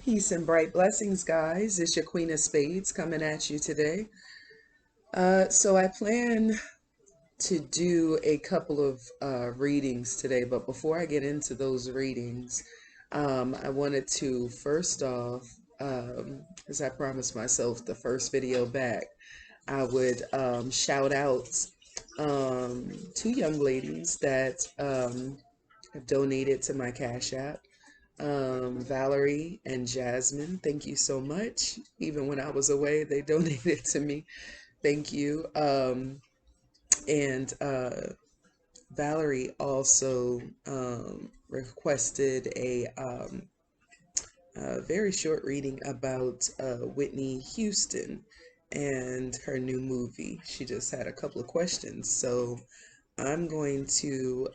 Peace and bright blessings, guys. It's your Queen of Spades coming at you today. So I plan to do a couple of readings today, but before I get into those readings, I wanted to first off, as I promised myself the first video back, I would shout out two young ladies that have donated to my Cash App. Valerie and Jasmine, thank you so much. Even when I was away, they donated to me. Thank you. And Valerie also requested a very short reading about Whitney Houston and her new movie. She just had a couple of questions. So I'm going to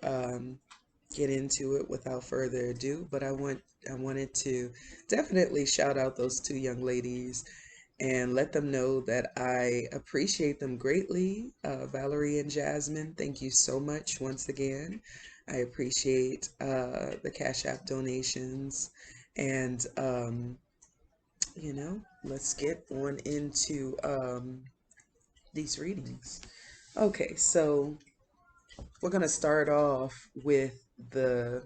get into it without further ado, but I wanted to definitely shout out those two young ladies and let them know that I appreciate them greatly. Valerie and Jasmine, thank you so much once again. I appreciate the Cash App donations, and let's get on into these readings. Okay, so we're gonna start off with the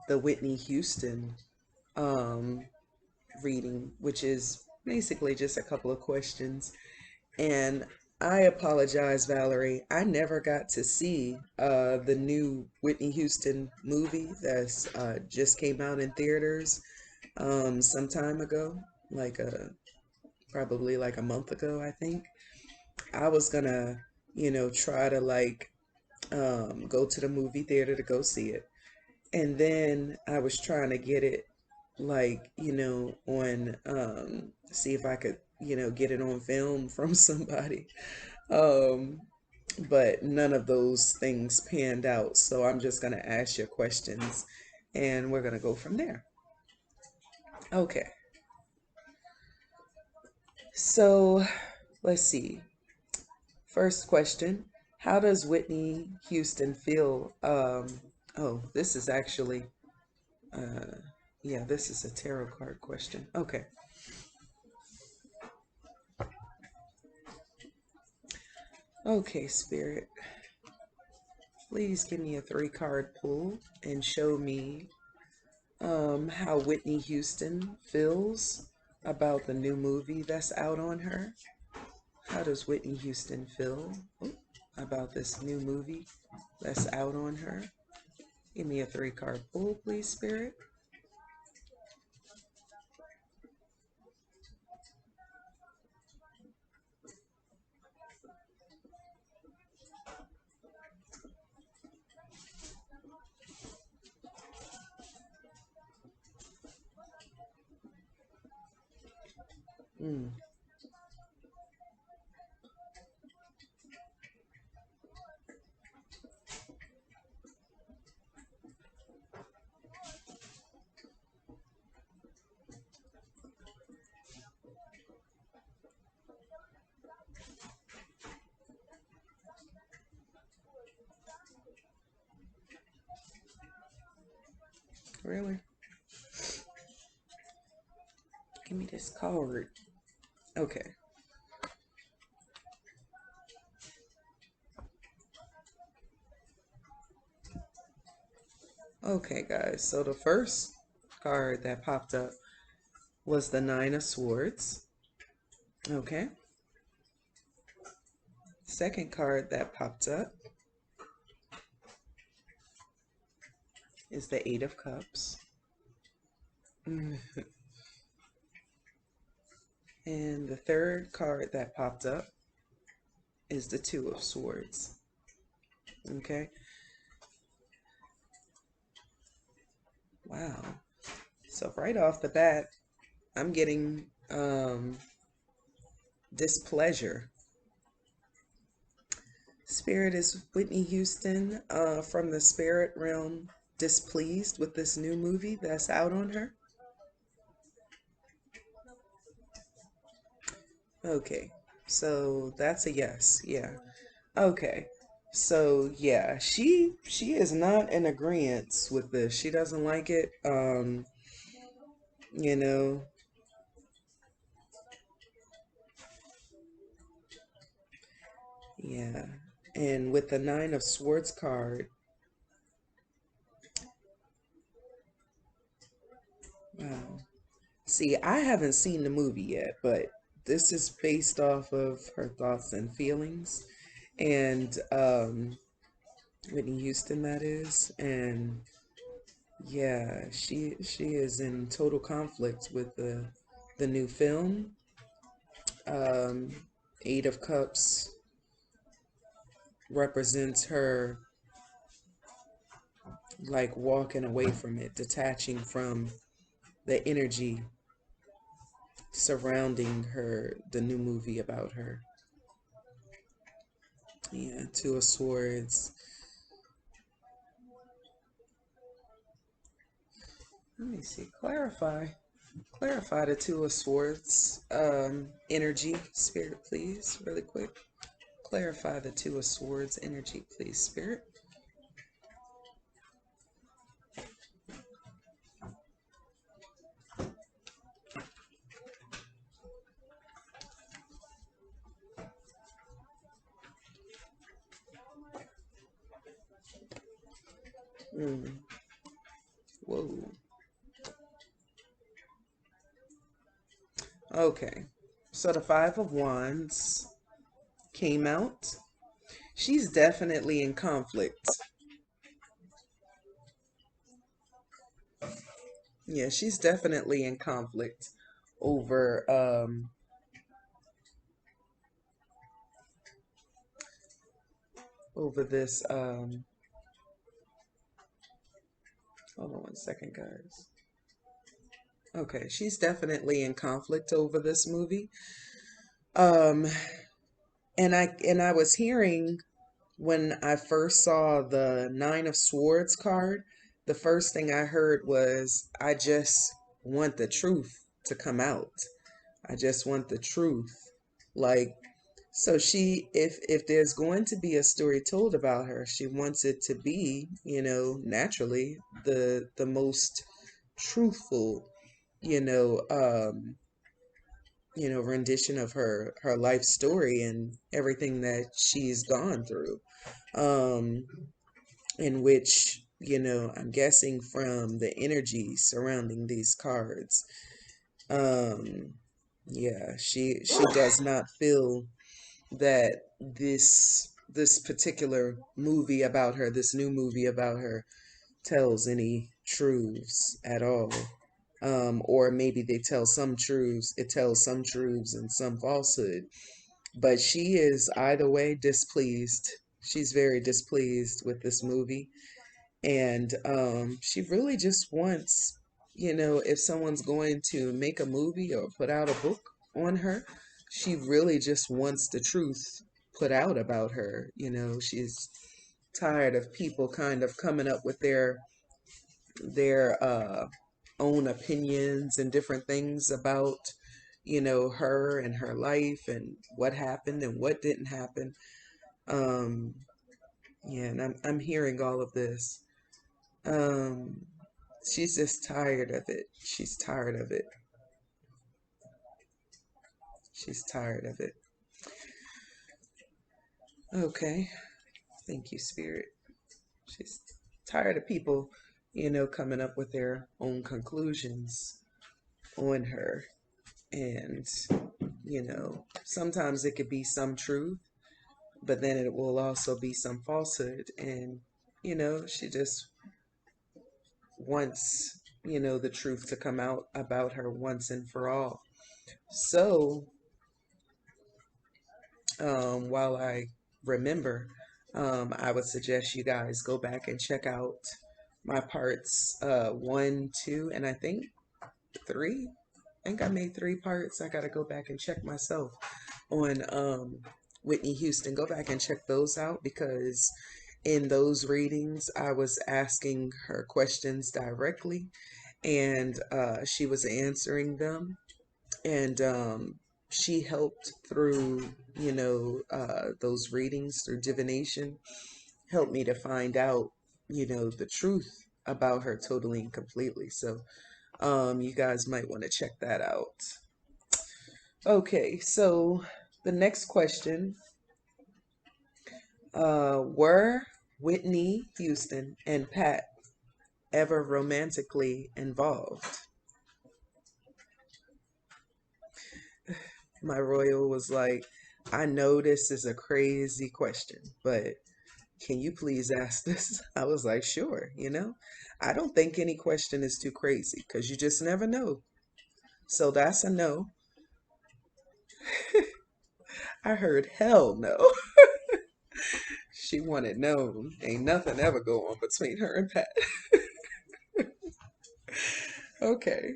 Whitney Houston um, reading, which is basically just a couple of questions. And I apologize, Valerie. I never got to see the new Whitney Houston movie that's just came out in theaters some time ago, like probably like a month ago, I think. I was gonna, try to go to the movie theater to go see it. And then I was trying to get it on see if I could, get it on film from somebody. Um but none of those things panned out. So I'm just going to ask your questions and we're going to go from there. Okay. So let's see. First question, how does Whitney Houston feel? Oh, this is actually uh yeah, this is a tarot card question. Okay. Okay, Spirit. Please give me a 3-card pull and show me how Whitney Houston feels about the new movie that's out on her. How does Whitney Houston feel about this new movie that's out on her? Give me a 3-card pull, please, Spirit. Mm, really? Give me this card. Okay. Okay, guys. So the first card that popped up was the 9 of Swords. Okay. Second card that popped up is the 8 of Cups. And the third card that popped up is the 2 of Swords. Okay. Wow. So right off the bat, I'm getting displeasure. Spirit, is Whitney Houston from the spirit realm displeased with this new movie that's out on her? Okay. So that's a yes. Yeah. Okay. So yeah, she is not in agreement with this. She doesn't like it. you know. Yeah. And with the Nine of Swords card, wow. See, I haven't seen the movie yet, but this is based off of her thoughts and feelings. And Whitney Houston, that is. And yeah, she is in total conflict with the new film. Um, Eight of Cups represents her like walking away from it, detaching from the energy surrounding her, the new movie about her. Yeah, Two of Swords. Let me see. Clarify the Two of Swords. Energy, spirit, please, really quick. Clarify the Two of Swords energy, please, spirit. Mm. Whoa. Okay. So the Five of Wands came out. She's definitely in conflict. Yeah, she's definitely in conflict over over this hold on one second, guys. Okay, she's definitely in conflict over this movie. Um and I was hearing when I first saw the Nine of Swords card, the first thing I heard was, I just want the truth to come out. I just want the truth. Like, so she, if there's going to be a story told about her, she wants it to be, naturally the most truthful, you know, um, rendition of her life story and everything that she's gone through. Um, in which, I'm guessing from the energy surrounding these cards, um, yeah, she does not feel that this particular movie about her, this new movie about her, tells any truths at all. Or maybe they tell some truths, it tells some truths and some falsehood. But she is either way displeased. She's very displeased with this movie. And she really just wants, if someone's going to make a movie or put out a book on her, she really just wants the truth put out about her. She's tired of people kind of coming up with their own opinions and different things about, her and her life and what happened and what didn't happen. Um, yeah, and I'm hearing all of this. Um, she's just tired of it. She's tired of it. She's tired of it. Okay. Thank you, Spirit. She's tired of people, coming up with their own conclusions on her. And, sometimes it could be some truth, but then it will also be some falsehood. And, she just wants, the truth to come out about her once and for all. So, while I remember, I would suggest you guys go back and check out my parts one, two, and I think three. I think I made three parts. I got to go back and check myself on Whitney Houston. Go back and check those out because in those readings, I was asking her questions directly and she was answering them. And she helped through, those readings through divination, helped me to find out, the truth about her totally and completely. So You guys might want to check that out. Okay, so the next question, were Whitney Houston and Pat ever romantically involved? My royal was like, I know this is a crazy question, but can you please ask this? I was like, sure, I don't think any question is too crazy because you just never know. So that's a no. I heard hell no. She wanted known. Ain't nothing ever go on between her and Pat. Okay,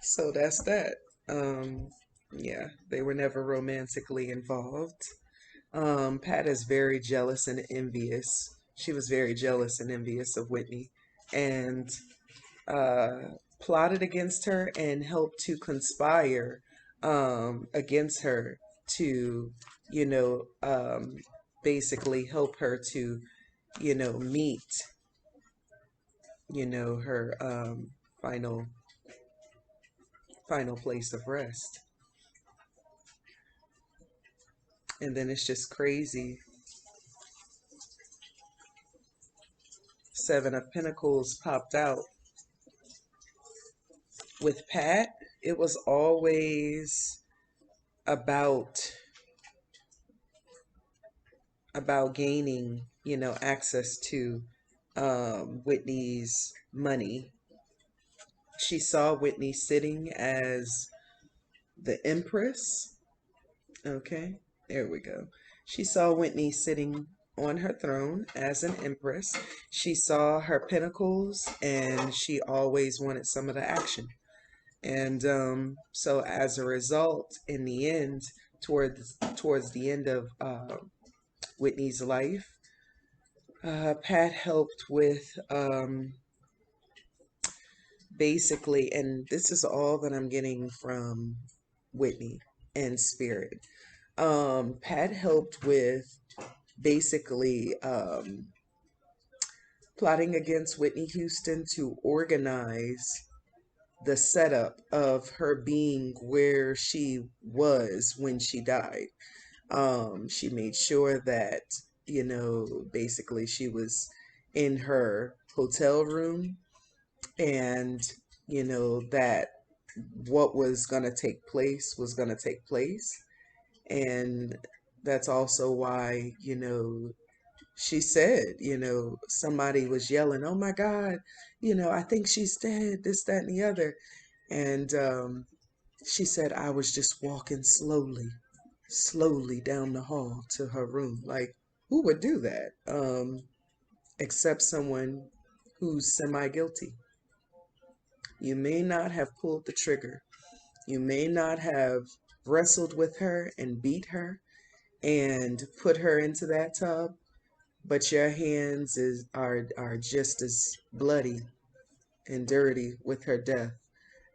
so that's that. Um, yeah, they were never romantically involved. Pat is very jealous and envious. She was very jealous and envious of Whitney and plotted against her and helped to conspire against her to, you know, um, basically help her to, meet, her final final place of rest. And then it's just crazy. Seven of Pentacles popped out. With Pat, it was always about gaining, access to Whitney's money. She saw Whitney sitting as the Empress. Okay, there we go. She saw Whitney sitting on her throne as an Empress. She saw her pentacles and she always wanted some of the action. And so as a result, in the end, towards the end of Whitney's life, Pat helped with basically, and this is all that I'm getting from Whitney and Spirit. Pat helped with basically plotting against Whitney Houston to organize the setup of her being where she was when she died. She made sure that, basically she was in her hotel room and, that what was going to take place was going to take place. And that's also why, she said, somebody was yelling, oh my God, I think she's dead, this, that, and the other. And she said, I was just walking slowly down the hall to her room. Like, who would do that? Except someone who's semi-guilty. You may not have pulled the trigger. You may not have wrestled with her and beat her and put her into that tub, but your hands are just as bloody and dirty with her death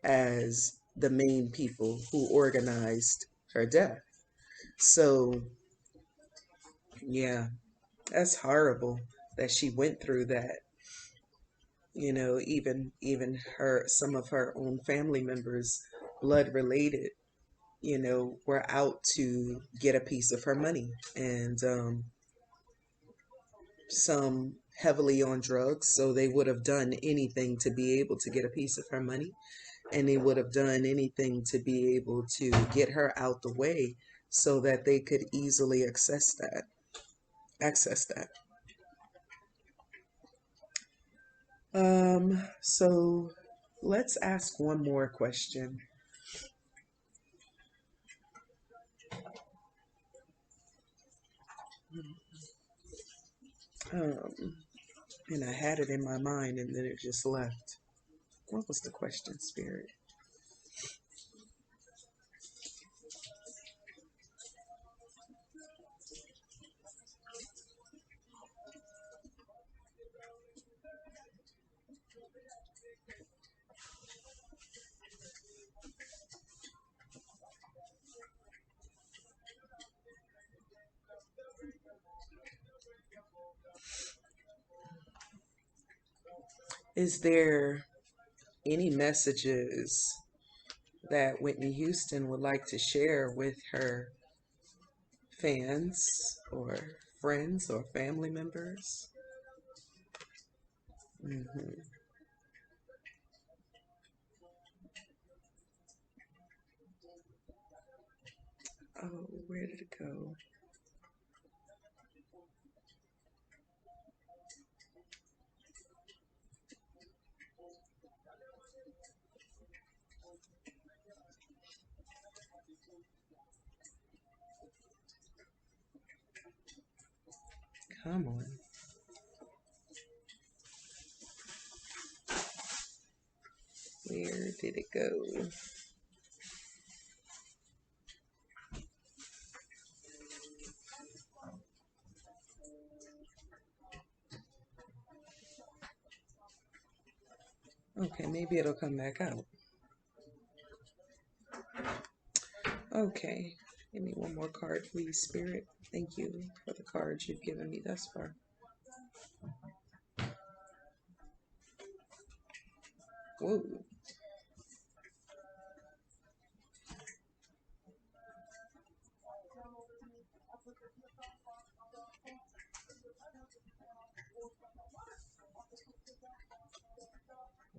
as the main people who organized her death. So, yeah, that's horrible that she went through that. Even her, some of her own family members, blood related, were out to get a piece of her money. And some heavily on drugs, so they would have done anything to be able to get a piece of her money, and they would have done anything to be able to get her out the way so that they could easily access that. So let's ask one more question. And I had it in my mind and then it just left. What was the question, Spirit? Is there any messages that Whitney Houston would like to share with her fans or friends or family members. Hmm. Oh, where did it go? Come on. Where did it go? Okay, maybe it'll come back out. Okay, give me one more card, please, Spirit. Thank you for the cards you've given me thus far. Whoa.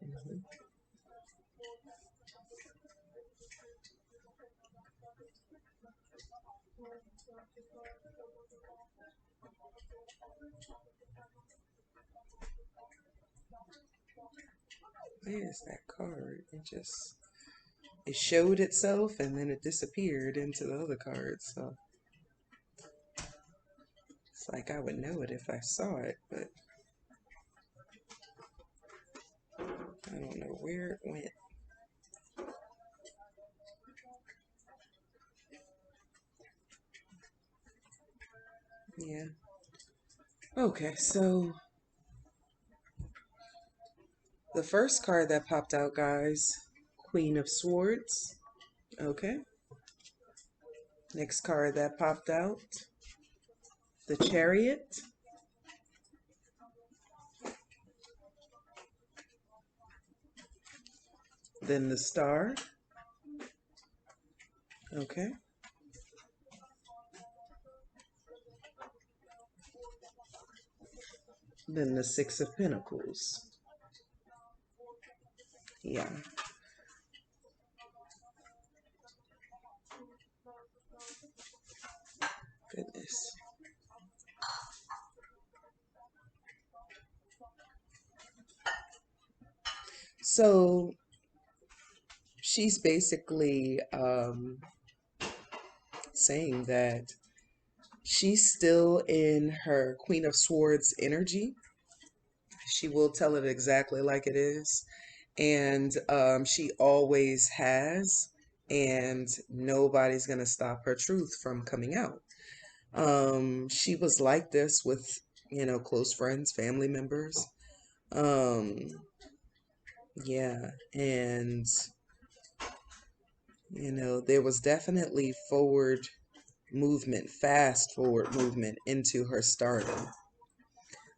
Mhm. Where's that card? It showed itself and then it disappeared into the other cards. So it's like I would know it if I saw it, but I don't know where it went. Yeah. Okay, so the first card that popped out, guys, Queen of Swords. Okay. Next card that popped out, the Chariot. Then the Star. Okay. Then the Six of Pentacles. Yeah. Goodness. So she's basically saying that she's still in her Queen of Swords energy. She will tell it exactly like it is. And she always has. And nobody's going to stop her truth from coming out. She was like this with, close friends, family members. Um, yeah. And, there was definitely forward movement, fast forward movement into her stardom.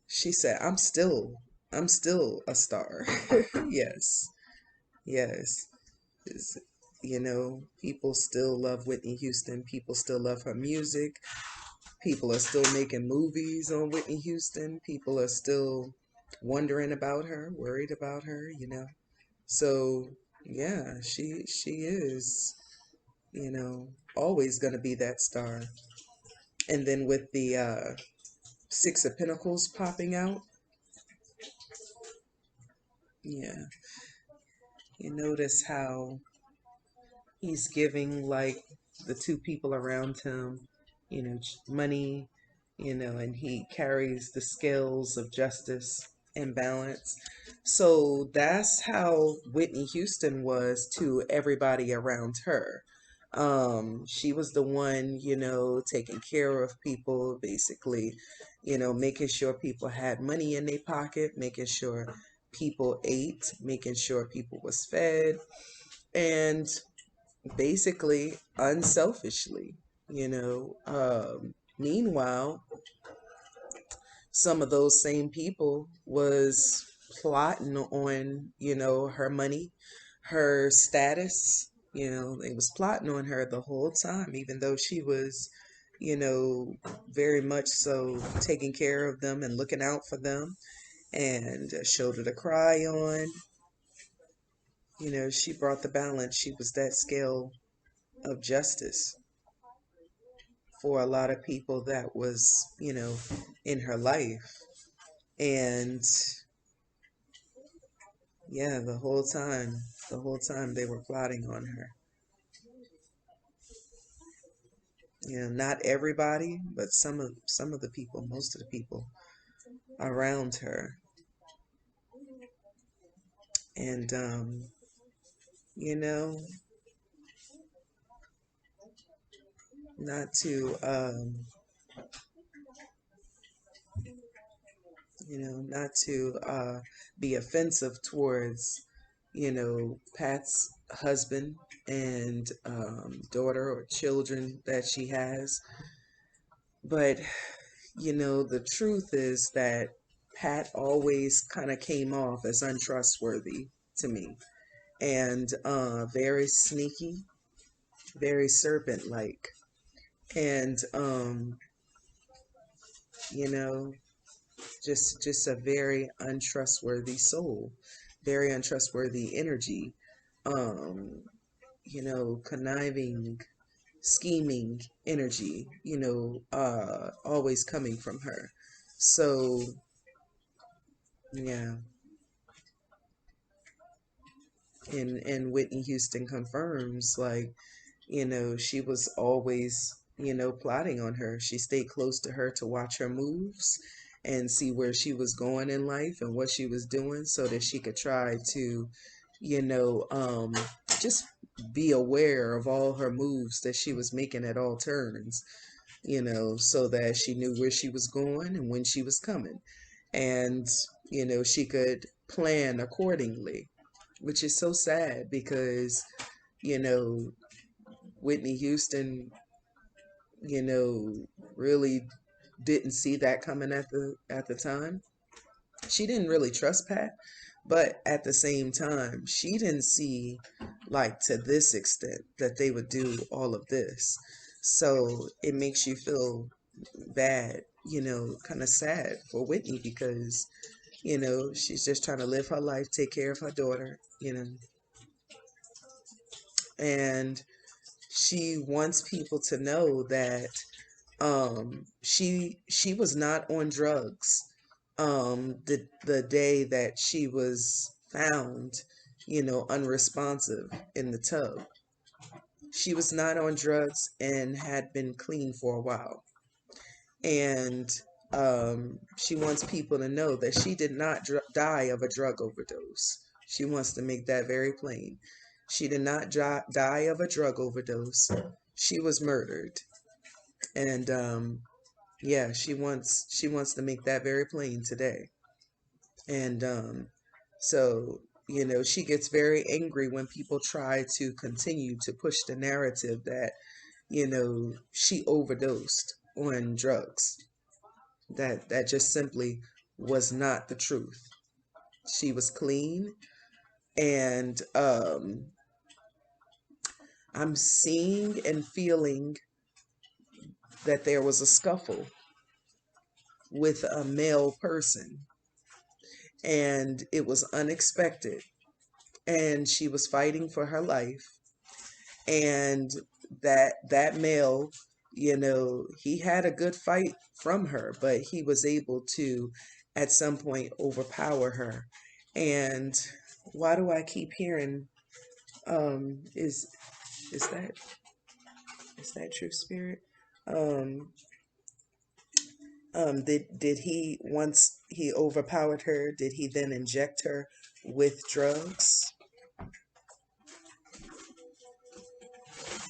She said, I'm still a star. Yes, yes. Is- people still love Whitney Houston. People still love her music. People are still making movies on Whitney Houston. People are still wondering about her, worried about her. So yeah, she is, always gonna be that star. And then with the Six of Pentacles popping out, yeah, you notice how he's giving like the two people around him, money, and he carries the scales of justice and balance. So that's how Whitney Houston was to everybody around her. She was the one, taking care of people, basically, making sure people had money in their pocket, making sure people ate, making sure people was fed, and basically unselfishly, meanwhile, some of those same people was plotting on, her money, her status. They was plotting on her the whole time, even though she was, you know, very much so taking care of them and looking out for them and a shoulder to cry on. She brought the balance. She was that scale of justice for a lot of people that was, in her life. And yeah, the whole time they were plotting on her. Not everybody, but some of the people, most of the people around her. And you know, not to be offensive towards, Pat's husband and daughter or children that she has. But, the truth is that Pat always kind of came off as untrustworthy to me and very sneaky, very serpent like. And, you know, just a very untrustworthy soul, very untrustworthy energy, um, conniving, scheming energy, always coming from her. So yeah, and Whitney Houston confirms, like, she was always, plotting on her. She stayed close to her to watch her moves and see where she was going in life and what she was doing so that she could try to, you know, um, just be aware of all her moves that she was making at all turns, so that she knew where she was going and when she was coming. And, she could plan accordingly, which is so sad because, you know, Whitney Houston, you know, really didn't see that coming at the time. She didn't really trust Pat, but at the same time, she didn't see, like, to this extent that they would do all of this. So it makes you feel bad, kind of sad for Whitney because, she's just trying to live her life, take care of her daughter, and she wants people to know that she was not on drugs the day that she was found, unresponsive in the tub. She was not on drugs and had been clean for a while. And she wants people to know that she did not die of a drug overdose. She wants to make that very plain. She did not die of a drug overdose. She was murdered. And yeah, she wants to make that very plain today. And so, she gets very angry when people try to continue to push the narrative that, she overdosed on drugs. That just simply was not the truth. She was clean, and I'm seeing and feeling that there was a scuffle with a male person, and it was unexpected, and she was fighting for her life, and that male, he had a good fight from her, but he was able to at some point overpower her. And why do I keep hearing, is that true spirit? um did he, once he overpowered her, did he then inject her with drugs?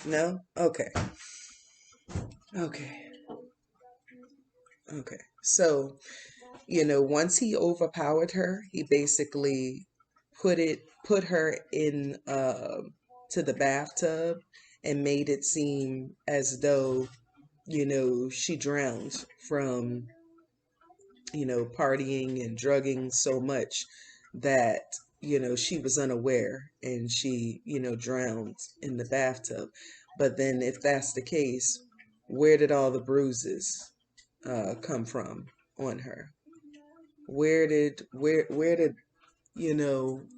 No. Okay. Okay. Okay. So, once he overpowered her, he basically put her in to the bathtub and made it seem as though, she drowned from, partying and drugging so much. that, she was unaware and she, drowned in the bathtub. But then if that's the case, where did all the bruises come from on her? Where did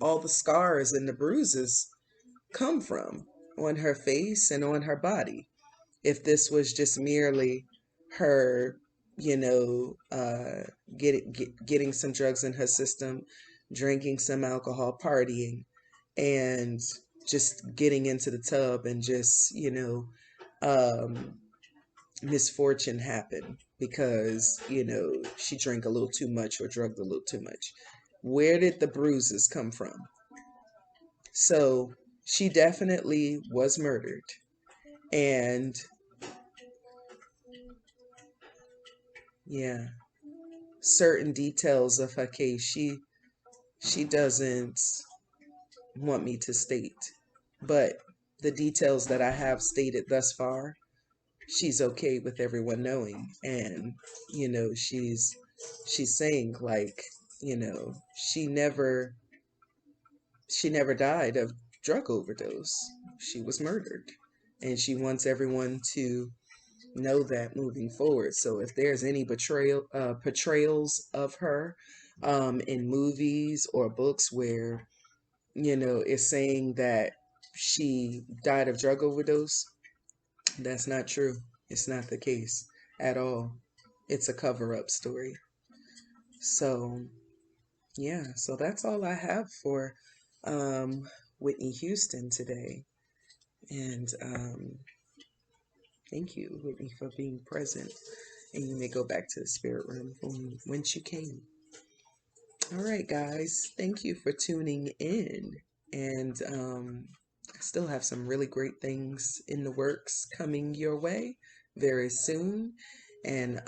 all the scars and the bruises come from on her face and on her body? If this was just merely her, you know, uh, getting some drugs in her system, drinking some alcohol, partying, and just getting into the tub and just, um, misfortune happened because, she drank a little too much or drugged a little too much. Where did the bruises come from? So she definitely was murdered. And yeah, certain details of her case she doesn't want me to state. But the details that I have stated thus far, she's okay with everyone knowing. And, she's saying like, you know, she never she never died of drug overdose. She was murdered. And she wants everyone to know that moving forward. So if there's any portrayals of her in movies or books where, it's saying that she died of drug overdose, that's not true. It's not the case at all. It's a cover up story. So, yeah, so that's all I have for um, Whitney Houston today. And thank you, Whitney, for being present. And you may go back to the spirit room from whence you came. All right, guys. Thank you for tuning in. And I still have some really great things in the works coming your way very soon. And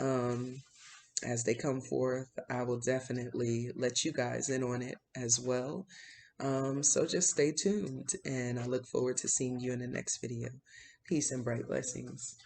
as they come forth, I will definitely let you guys in on it as well. So just stay tuned. And I look forward to seeing you in the next video. Peace and bright blessings.